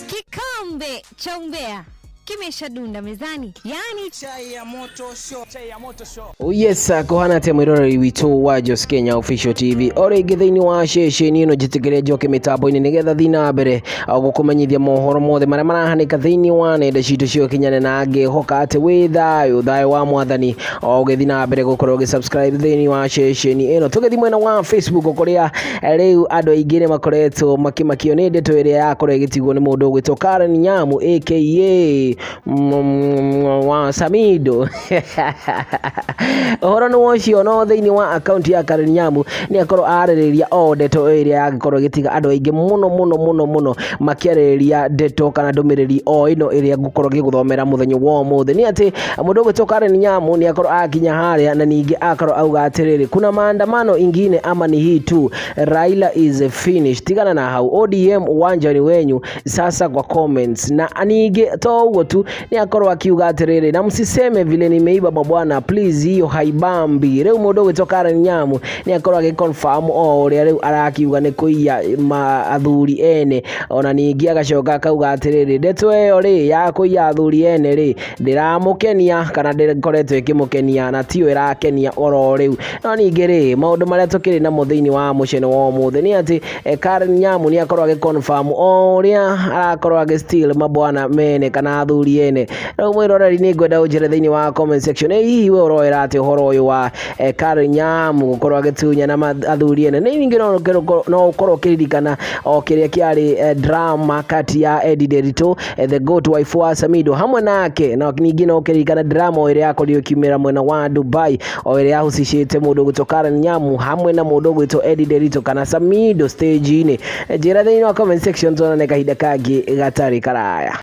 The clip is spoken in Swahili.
Kikombe cha umbea kimeshadunda mezani, yani chai ya moto show. Oh yes, kohana temwiroreri witu wa Jos Kenya Official TV ore githini wa shesheni ino jitigerejo kimitambo-ini nigetha thina mbere gukumenyithia mohoro mothe maria marahanika thini wa nenda citu cio kinyane na ngihoka ati wi thayu wa mwathani ugithina mbere gukorwo gisubscribe thini wa shesheni ino. Tugithi mwena wa Facebook kuria riu andu aingi ni makoretwo makimakio ni ndeto iria yakorwo igitigwo ni mundu ugwitwo Karen Nyamu aka wa Samidoh. Ohoro no wocio no thiini wa account ya Karen Nyamu ni akorwo aririria o ndeto iria yagikorwo gitiga andu aingi muno makiariria ndeto kana ndumiriri o ino iria gukorwo giguthomera muthenya wa muthe ni ati mundu ugwitwo Karen Nyamu ni akorwo akinya haria na ningi akorwo auga atiriri kuna maandamano ingine ama ni hii tu, Raila is finished. Tigana na hau ODM uwanjani wenyu sasa kwa comments na ningi to ugo tu ni akorwo akiuga atiriri na msiseme vile nimeiba bwana, please hiyo haibambi. Reu mundu ugwitwo Karen Nyamu ni akorwo agiconfirm o uria reu arakiuga ni kuiya athuri ene, ona ningi agacoka akauga atiriri ndeto eyo ri ya kuiya athuri ene ri ndiramukenia kana ndikoretwo ikimukenia na tiyo irakenia oro riu. No ningi ri maundu maria tukiri na muthiini wa mucene wa muthe ni ati Karen Nyamu ni akorwo agiconfirm o uria arakorwo agisteal mabwana mene kana athuri ene. Reu mwiroreri ni ngwenda unjire thiini wa comment section hihi we uroera ati uhoro uyu wa Karen Nyamu gukorwo agitunya na athuri ene ni ningi no ukorwo kiririkana o kiria kiari drama kati ya Ndumirírí the goat wife wa Samidoh hamwe nake, na ningi no kiririkana drama iria yakorirwo kiumira mwena wa Dubai o iria yahucicite mundu ugwitwo Karen Nyamu hamwe na mundu ugwitwo Ndumirírí kana Samidoh stage-ini. Njira thiini wa comment section tuonane kahinda kangi gatari karaya.